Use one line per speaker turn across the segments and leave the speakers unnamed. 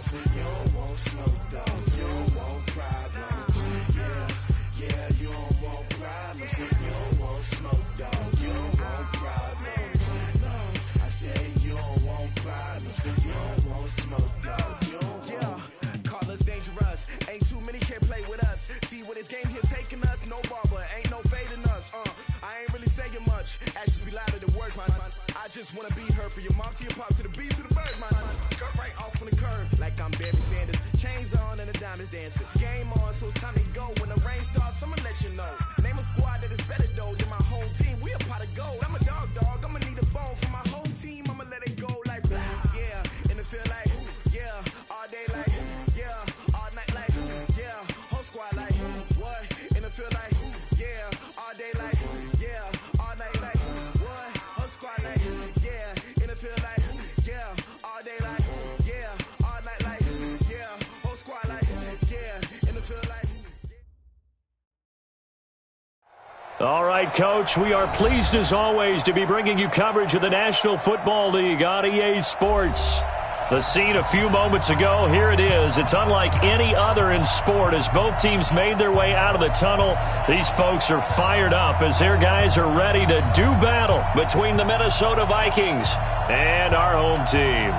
problems. You don't want smoke, though. You don't want problems. Yeah, you don't want problems. You don't want smoke, though. You don't want problems. No, I say you don't want problems. You don't want smoke, though. You don't want. Call us dangerous. Ain't too many can play with us. See what this game here taking us. No barber, ain't no fading us. I ain't really saying much. Actions be louder than words, man. I just wanna be heard for your mom to your pop to the beat to the birds, man. Cut right off on the curb like I'm Barry Sanders. Chains on and the diamonds dancing. Game on, so it's time to go. When the rain starts, I'ma let you know. Name a squad that is better though than my home team. We a pot of gold. I'm a dog. I'ma need a bone for my whole team. I'ma let it go like yeah, and it feel like yeah, all day like yeah, all night like yeah, whole squad like what? And it feel like yeah, all day like yeah, all night like what? Whole squad like yeah, and it feel like yeah, all day like yeah, all night like yeah, whole squad like yeah, and it feel like.
All right, Coach, we are pleased as always to be bringing you coverage of the National Football League on EA Sports. The scene a few moments ago, here it is. It's unlike any other in sport as both teams made their way out of the tunnel. These folks are fired up as their guys are ready to do battle between the Minnesota Vikings and our home team.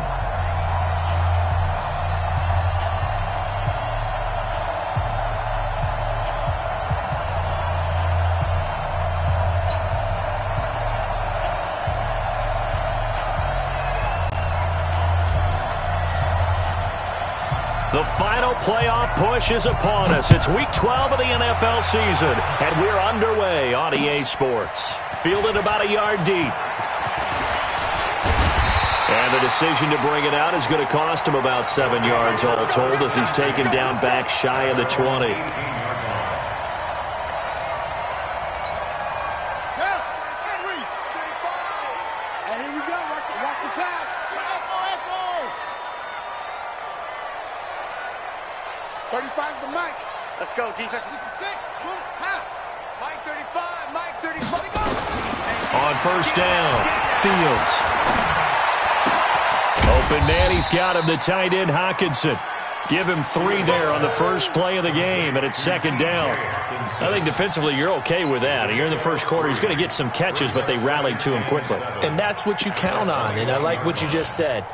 The final playoff push is upon us. It's Week 12 of the NFL season, and we're underway on EA Sports. Fielded about a yard deep. And the decision to bring it out is going to cost him about 7 yards all told as he's taken down back shy of the 20.
Let's go, defense. 66. Mike 35. Mike 35. Go.
On first down, Fields. Open man, he's got him, the tight end, Hockenson. Give him 3 there on the first play of the game, and it's second down. I think defensively you're okay with that. You're in the first quarter. He's going to get some catches, but they rallied to him quickly.
And that's what you count on, and I like what you just said.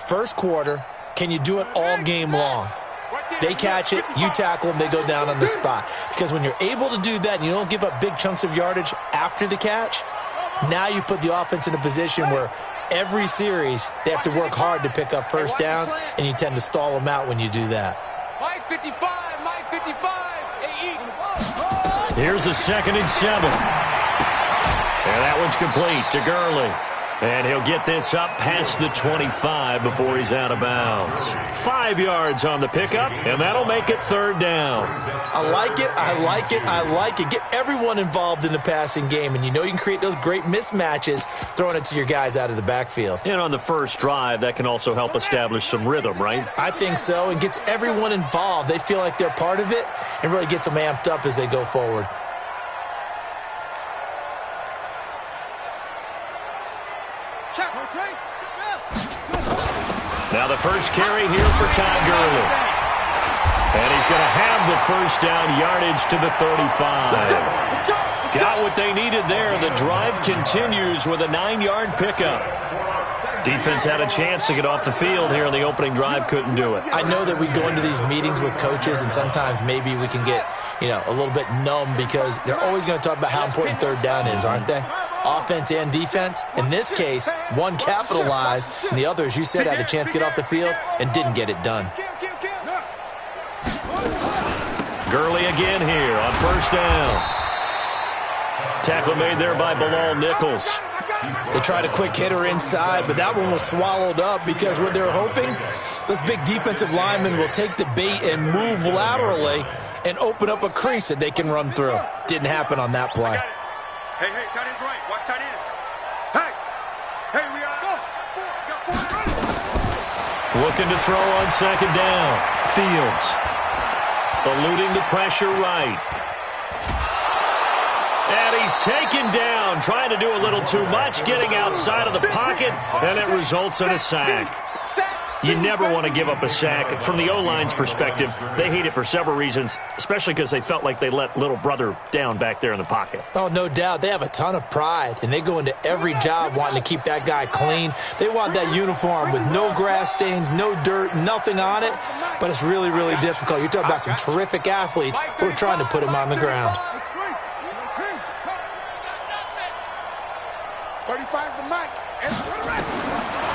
First quarter, can you do it all game long? They catch it, you tackle them, they go down on the spot. Because when you're able to do that and you don't give up big chunks of yardage after the catch, now you put the offense in a position where every series they have to work hard to pick up first downs, and you tend to stall them out when you do that.
Mike 55, Mike 55.
Here's a 2nd and 7. And that one's complete to Gurley. And he'll get this up past the 25 before he's out of bounds. 5 yards on the pickup, and that'll make it third down.
I like it, I like it, I like it. Get everyone involved in the passing game, and you know you can create those great mismatches throwing it to your guys out of the backfield.
And on the first drive, that can also help establish some rhythm, right?
I think so, and gets everyone involved. They feel like they're part of it, and really gets them amped up as they go forward.
Now the first carry here for Todd Gurley. And he's going to have the first down yardage to the 35. Got what they needed there. The drive continues with a 9-yard pickup. Defense had a chance to get off the field here in the opening drive, couldn't do it.
I know that we go into these meetings with coaches, and sometimes maybe we can get, a little bit numb because they're always going to talk about how important third down is, aren't they? Offense and defense. In this case, one capitalized, and the other, as you said, had a chance to get off the field and didn't get it done.
Gurley again here on first down. Tackle made there by Bilal Nichols.
They tried a quick hitter inside, but that one was swallowed up because what they're hoping, those big defensive linemen will take the bait and move laterally and open up a crease that they can run through. Didn't happen on that play.
Hey, tight end's right. Watch tight end. Hey, we are go.
Looking to throw on second down. Fields. Eluding the pressure right. And he's taken down, trying to do a little too much, getting outside of the pocket, and it results in a sack. You never want to give up a sack. From the O-line's perspective, they hate it for several reasons, especially because they felt like they let little brother down back there in the pocket.
Oh, no doubt. They have a ton of pride, and they go into every job wanting to keep that guy clean. They want that uniform with no grass stains, no dirt, nothing on it, but it's really, really difficult. You're talking about some terrific athletes who are trying to put him on the ground.
35's the mic.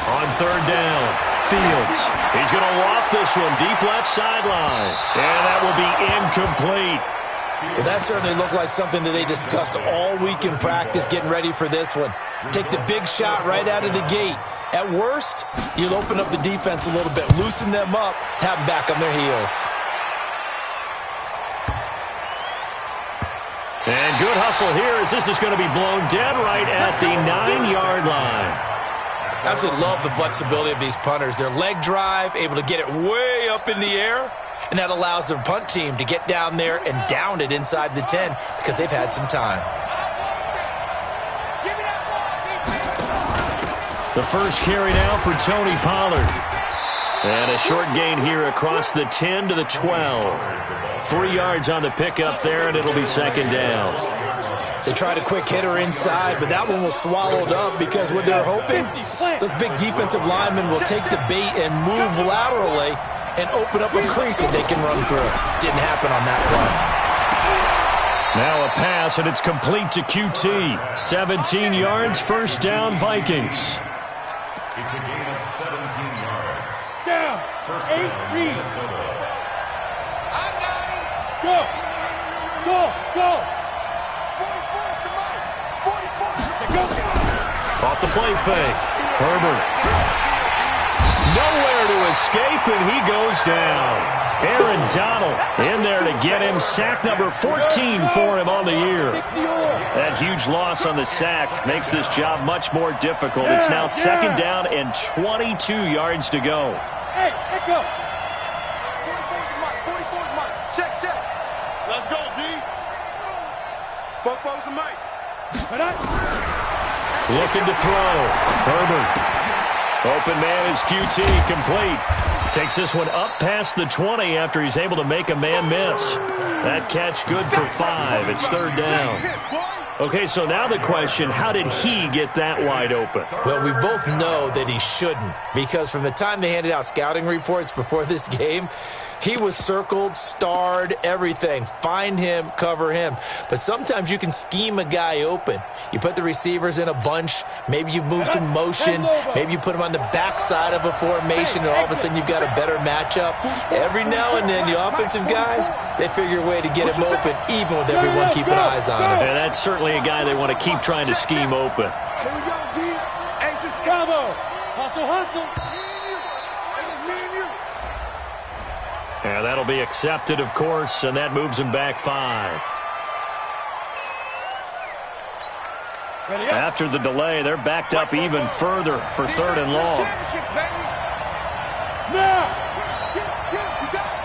On third down, Fields. He's going to loft this one deep left sideline. And that will be incomplete.
Well, that certainly looked like something that they discussed all week in practice getting ready for this one. Take the big shot right out of the gate. At worst, you'll open up the defense a little bit, loosen them up, have them back on their heels.
And good hustle here as this is going to be blown dead right at the 9-yard line.
Absolutely love the flexibility of these punters. Their leg drive, able to get it way up in the air, and that allows their punt team to get down there and down it inside the 10 because they've had some time.
The first carry now for Tony Pollard. And a short gain here across the 10 to the 12. 3 yards on the pickup there, and it'll be second down.
They tried a quick hitter inside, but that one was swallowed up because what they're hoping, those big defensive linemen will take the bait and move laterally and open up a crease that they can run through. Didn't happen on that play.
Now a pass, and it's complete to QT. 17 yards, first down, Vikings.
It's a gain of 17 yards.
Down.
First
8
down,
reads.
Minnesota.
Go. Go. Go. 44 to Mike. 44. Go.
Off the play fake. Herbert. Nowhere to escape, and he goes down. Aaron Donald in there to get him. Sack number 14 for him on the year. That huge loss on the sack makes this job much more difficult. It's now second down and 22 yards to go.
Hey, let's go. 44 to Mike. Check, check. Let's go, D. 44 to Mike.
Looking to throw. Herbert. Open man is QT, complete. Takes this one up past the 20 after he's able to make a man miss. That catch good for 5. It's third down. Okay, so now the question, how did he get that wide open?
Well, we both know that he shouldn't, because from the time they handed out scouting reports before this game, he was circled, starred, everything. Find him, cover him. But sometimes you can scheme a guy open. You put the receivers in a bunch. Maybe you move some motion. Maybe you put him on the backside of a formation, and all of a sudden you've got a better matchup. Every now and then, the offensive guys, they figure a way to get him open, even with everyone keeping eyes on him.
And that's certainly a guy they want to keep trying to scheme open.
Here we go, D. Anxious combo. Hustle, hustle.
And that'll be accepted, of course, and that moves him back 5. After the delay, they're backed up even further for third and long.
Now. You got it.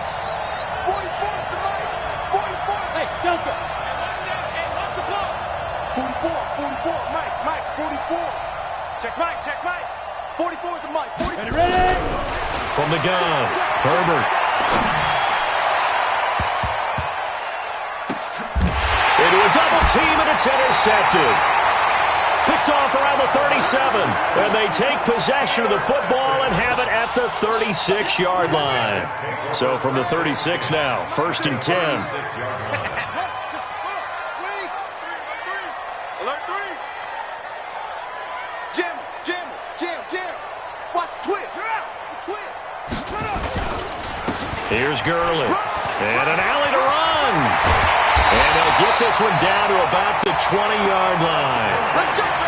44 to Mike. 44. Hey, Delta. 44. Mike, 44. Check Mike. 44 to Mike. 44. Ready?
From the gun, Herbert. Into a double team, and it's intercepted. Picked off around the 37, and they take possession of the football and have it at the 36-yard line. So from the 36 now, first and 10.
Alert 3. Jam. Watch the twist. The twist.
Here's Gurley. And an alley to run. And they'll get this one down to about the 20-yard line.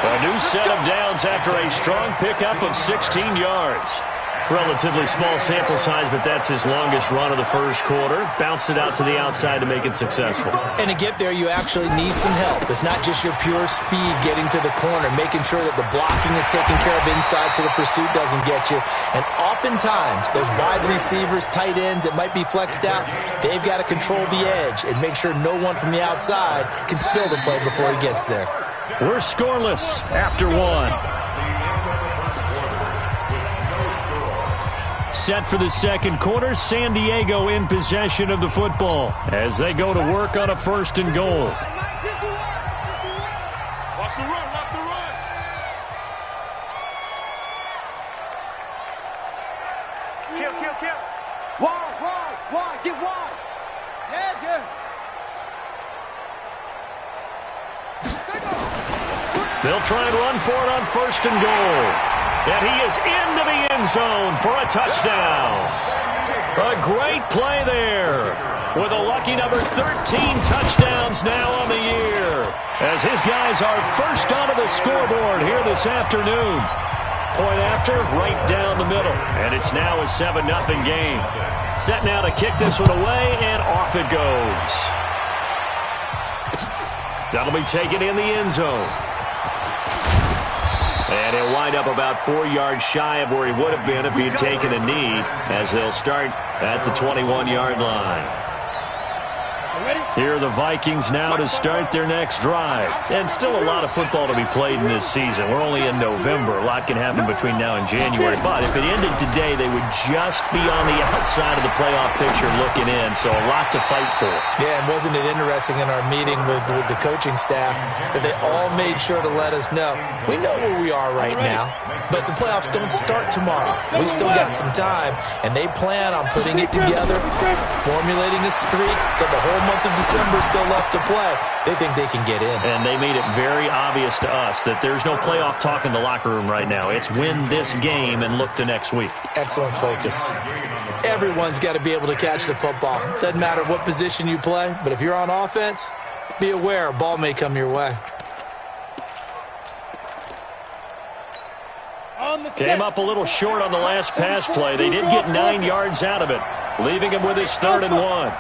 A new set of downs after a strong pickup of 16 yards. Relatively small sample size, but that's his longest run of the first quarter. Bounced it out to the outside to make it successful.
And to get there, you actually need some help. It's not just your pure speed getting to the corner, making sure that the blocking is taken care of inside so the pursuit doesn't get you. And oftentimes, those wide receivers, tight ends that might be flexed out, they've got to control the edge and make sure no one from the outside can spill the play before he gets there.
We're scoreless after 1. set for the second quarter. San Diego in possession of the football as they go to work on a 1st and goal.
Watch the run, watch the run. Kill. Wide, get wide. Yeah.
They'll try and run for it on 1st and goal. And he is into the end zone for a touchdown. A great play there with a lucky number 13 touchdowns now on the year as his guys are first onto the scoreboard here this afternoon. Point after, right down the middle. And it's now a 7-0 game. Set now to kick this one away, and off it goes. That'll be taken in the end zone. And he'll wind up about 4 yards shy of where he would have been if he had taken a knee, as they'll start at the 21-yard line. Here are the Vikings now to start their next drive. And still a lot of football to be played in this season. We're only in November. A lot can happen between now and January. But if it ended today, they would just be on the outside of the playoff picture looking in. So a lot to fight for.
Yeah, and wasn't it interesting in our meeting with the coaching staff that they all made sure to let us know, we know where we are right now, but the playoffs don't start tomorrow. We still got some time, and they plan on putting it together, formulating a streak, got the whole month of December still left to play. They think they can get in.
And they made it very obvious to us that there's no playoff talk in the locker room right now. It's win this game and look to next week.
Excellent focus. Everyone's got to be able to catch the football. Doesn't matter what position you play, but if you're on offense, be aware a ball may come your way.
Came up a little short on the last pass play. They did get 9 yards out of it, leaving him with his 3rd and 1.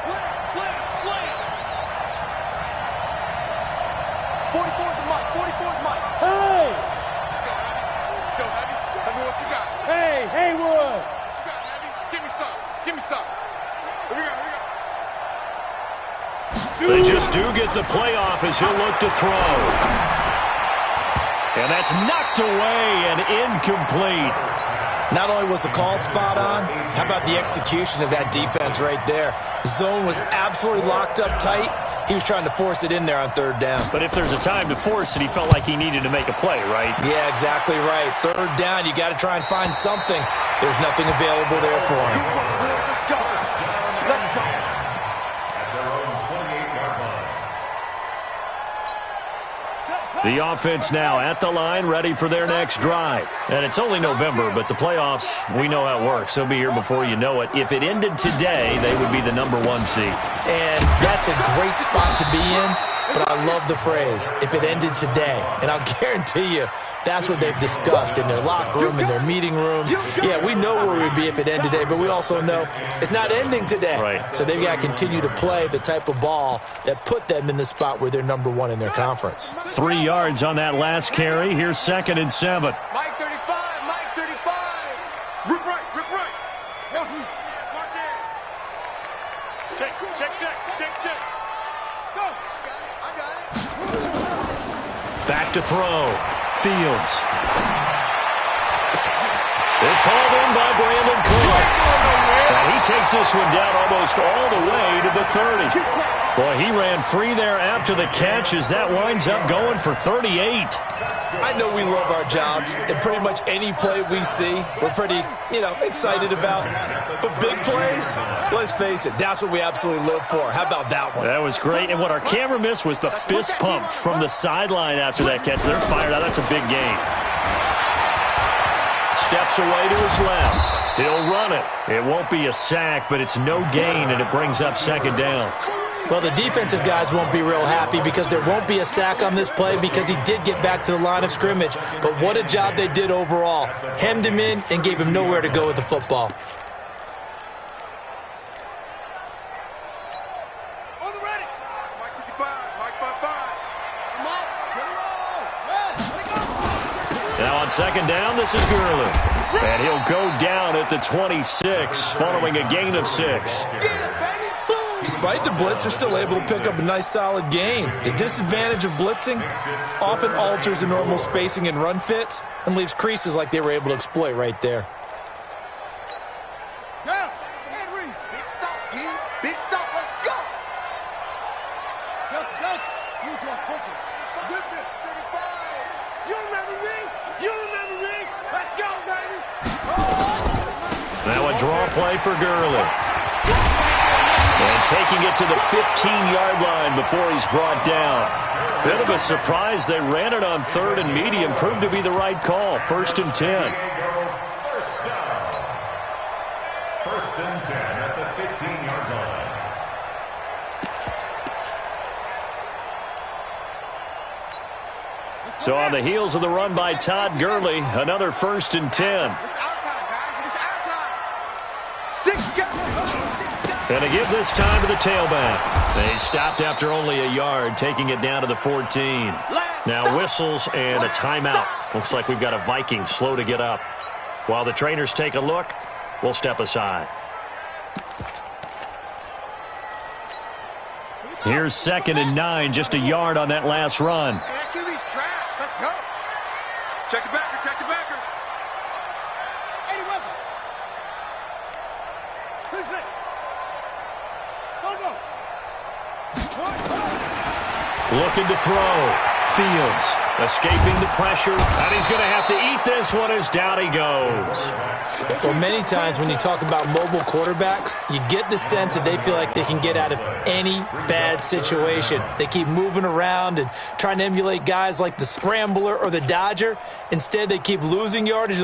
44's the mic. Hey! Let's go, Heavy. Tell me what you got. Hey, Haywood. What you got, Heavy? Give me some. Here we go.
They just do get the playoff as he'll look to throw. And that's knocked away and incomplete.
Not only was the call spot on, how about the execution of that defense right there? Zone was absolutely locked up tight. He was trying to force it in there on 3rd down.
But if there's a time to force it, he felt like he needed to make a play, right?
Yeah, exactly right. 3rd down, you got to try and find something. There's nothing available there for him.
The offense now at the line, ready for their next drive. And it's only November, but the playoffs, we know how it works. They'll be here before you know it. If it ended today, they would be the number 1 seed.
And that's a great spot to be in, but I love the phrase, if it ended today. And I'll guarantee you, that's what they've discussed in their locker room, in their meeting rooms. Yeah, we know where we'd be if it ended today, but we also know it's not ending today.
Right.
So they've got to continue to play the type of ball that put them in the spot where they're number 1 in their conference.
3 yards on that last carry. Here's 2nd and 7.
Mike 35. Rip right. March in. Check. Go. I got it.
Back to throw. Fields. It's hauled in by Brandon Cooks. And he takes this one down almost all the way to the 30. Boy, he ran free there after the catch as that winds up going for 38.
I know we love our jobs, and pretty much any play we see, we're pretty, excited about. But big plays, let's face it, that's what we absolutely live for. How about that one?
That was great. And what our camera missed was the fist pump from the sideline after that catch. They're fired out. That's a big gain. Steps away to his left. He'll run it. It won't be a sack, but it's no gain, and it brings up 2nd down.
Well, the defensive guys won't be real happy because there won't be a sack on this play because he did get back to the line of scrimmage. But what a job they did overall. Hemmed him in and gave him nowhere to go with the football.
On the ready. Mike 55. Mike 55. Come on.
Now on 2nd down, this is Gurley. And he'll go down at the 26 following a gain of 6.
Despite the blitz, they're still able to pick up a nice solid gain. The disadvantage of blitzing often alters the normal spacing and run fits and leaves creases like they were able to exploit right there.
You remember me? You remember me? Let's go, baby!
Now a draw play for Gurley. And taking it to the 15-yard line before he's brought down. Bit of a surprise. They ran it on 3rd and medium. Proved to be the right call. 1st and 10.
First and 10 at the 15-yard line.
So on the heels of the run by Todd Gurley, another 1st and 10.
It's our time, guys. It's our time. 6
And to give this time to the tailback. They stopped after only a yard, taking it down to the 14. Now whistles and a timeout. Looks like we've got a Viking slow to get up. While the trainers take a look, we'll step aside. Here's 2nd and 9, just a yard on that last run.
Hey, that QB's trash. Let's go. Check the backer. Check the backer. 81. 2-6. Go.
Looking to throw. Fields escaping the pressure. And he's going to have to eat this one as down he goes.
Well, many times when you talk about mobile quarterbacks, you get the sense that they feel like they can get out of any bad situation. They keep moving around and trying to emulate guys like the Scrambler or the Dodger. Instead, they keep losing yardage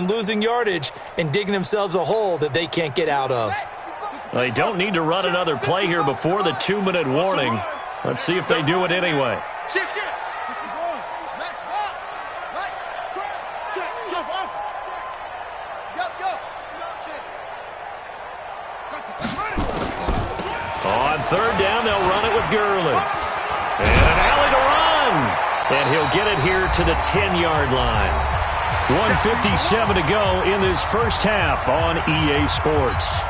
and digging themselves a hole that they can't get out of.
They don't need to run another play here before the 2-minute warning. Let's see if they do it anyway.
Shift.
On 3rd down, they'll run it with Gurley. And an alley to run. And he'll get it here to the 10-yard line. 1:57 to go in this first half on EA Sports.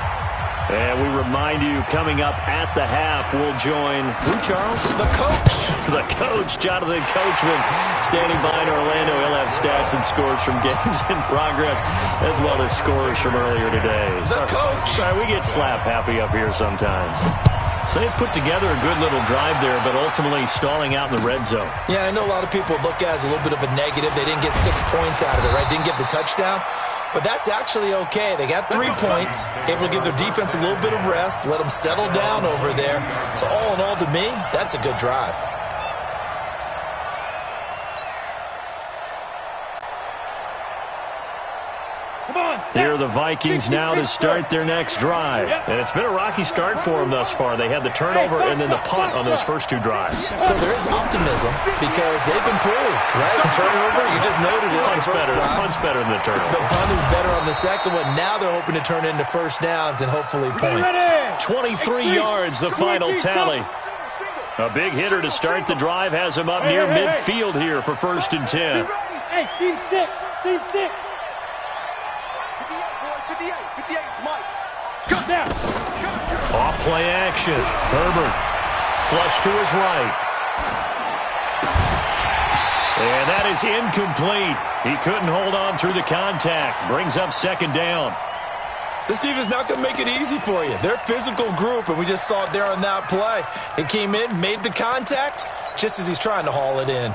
And we remind you, coming up at the half, we'll join who, Charles?
The coach.
The coach, Jonathan Coachman, standing by in Orlando. He'll have stats and scores from games in progress, as well as scores from earlier today.
The coach.
Sorry, we get slap happy up here sometimes. So they put together a good little drive there, but ultimately stalling out in the red zone.
Yeah, I know a lot of people look at it as a little bit of a negative. They didn't get 6 points out of it, right? Didn't get the touchdown. But that's actually okay. They got 3 points, able to give their defense a little bit of rest, let them settle down over there. So all in all, to me, that's a good drive.
Here are the Vikings now to start their next drive. And it's been a rocky start for them thus far. They had the turnover and then the punt on those first 2 drives.
So there is optimism because they've improved, right? The turnover, you just noted it.
Punt's better than the turnover.
The punt is better on the second one. Now they're hoping to turn into first downs and hopefully points.
23 yards, the final tally. A big hitter to start the drive has him up near midfield here for 1st and 10.
Hey, team 6. Team 6.
58, Mike. Cut down.
Off play action. Herbert. Flush to his right. And that is incomplete. He couldn't hold on through the contact. Brings up 2nd down.
This defense is not going to make it easy for you. They're a physical group, and we just saw it there on that play. It came in, made the contact, just as he's trying to haul it in.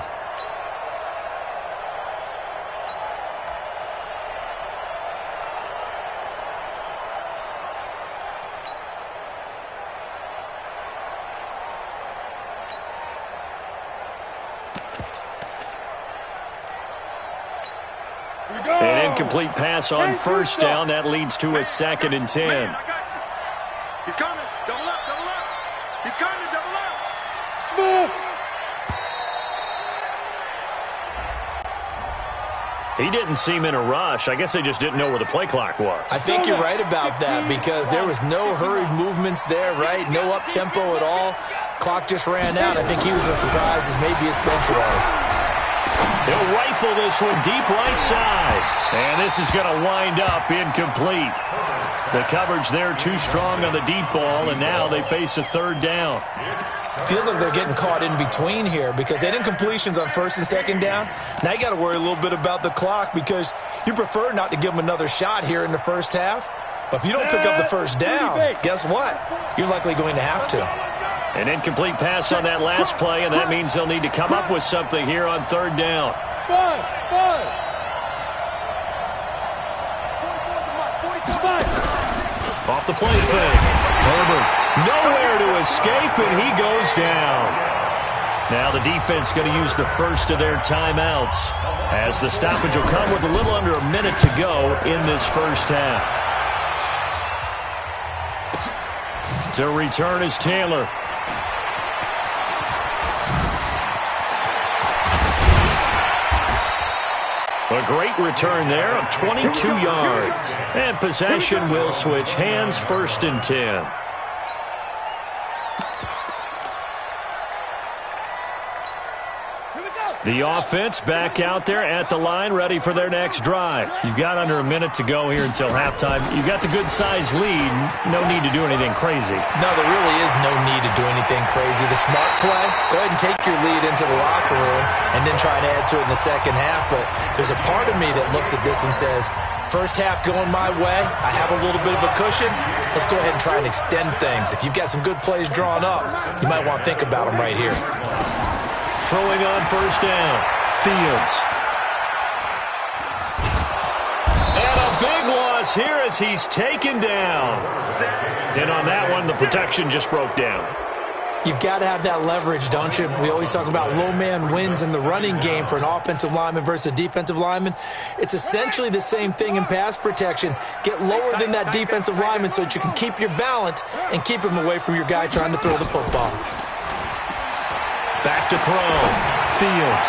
An incomplete pass on 1st down. That leads to a 2nd and 10.
Man, I got you. He's coming. Double up. He's coming. Double up.
Smooth.
He didn't seem in a rush. I guess they just didn't know where the play clock was.
I think you're right about that because there was no hurried movements there, right? No up-tempo at all. Clock just ran out. I think he was as surprised as maybe his bench was.
He'll rifle this one deep right side. And this is going to wind up incomplete. The coverage there too strong on the deep ball, and now they face a 3rd down.
Feels like they're getting caught in between here because they had incompletions on 1st and 2nd down. Now you got to worry a little bit about the clock because you prefer not to give them another shot here in the first half. But if you don't pick up the 1st down, guess what? You're likely going to have to.
An incomplete pass on that last play, and that means they'll need to come up with something here on third down. Off the play fake. Herbert nowhere to escape, and he goes down. Now the defense going to use the first of their timeouts, as the stoppage will come with a little under a minute to go in this first half. To return is Taylor. A great return there of 22 yards. And possession will switch hands, 1st and 10. The offense back out there at the line, ready for their next drive. You've got under a minute to go here until halftime. You've got the good-sized lead. No need to do anything crazy.
No, there really is no need to do anything crazy. The smart play, go ahead and take your lead into the locker room and then try and add to it in the second half. But there's a part of me that looks at this and says, first half going my way, I have a little bit of a cushion. Let's go ahead and try and extend things. If you've got some good plays drawn up, you might want to think about them right here.
Throwing on first down, Fields. And a big loss here as he's taken down. And on that one, the protection just broke down.
You've got to have that leverage, don't you? We always talk about low man wins in the running game for an offensive lineman versus a defensive lineman. It's essentially the same thing in pass protection. Get lower than that defensive lineman so that you can keep your balance and keep him away from your guy trying to throw the football.
Back to throw. Fields.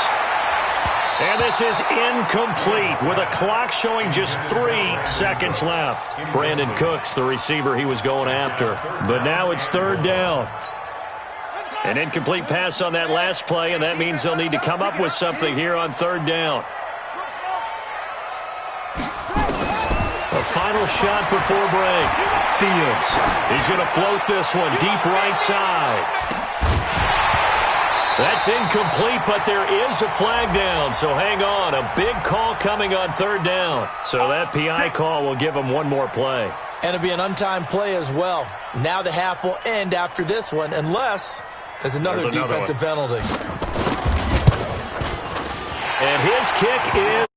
And this is incomplete with a clock showing just 3 seconds left. Brandon Cooks, the receiver he was going after. But now it's third down. An incomplete pass on that last play, and that means they'll need to come up with something here on third down. A final shot before break. Fields. He's going to float this one deep right side. That's incomplete, but there is a flag down, so hang on. A big call coming on third down. So that PI call will give him one more play.
And it'll be an untimed play as well. Now the half will end after this one, unless there's another defensive penalty.
And his kick is...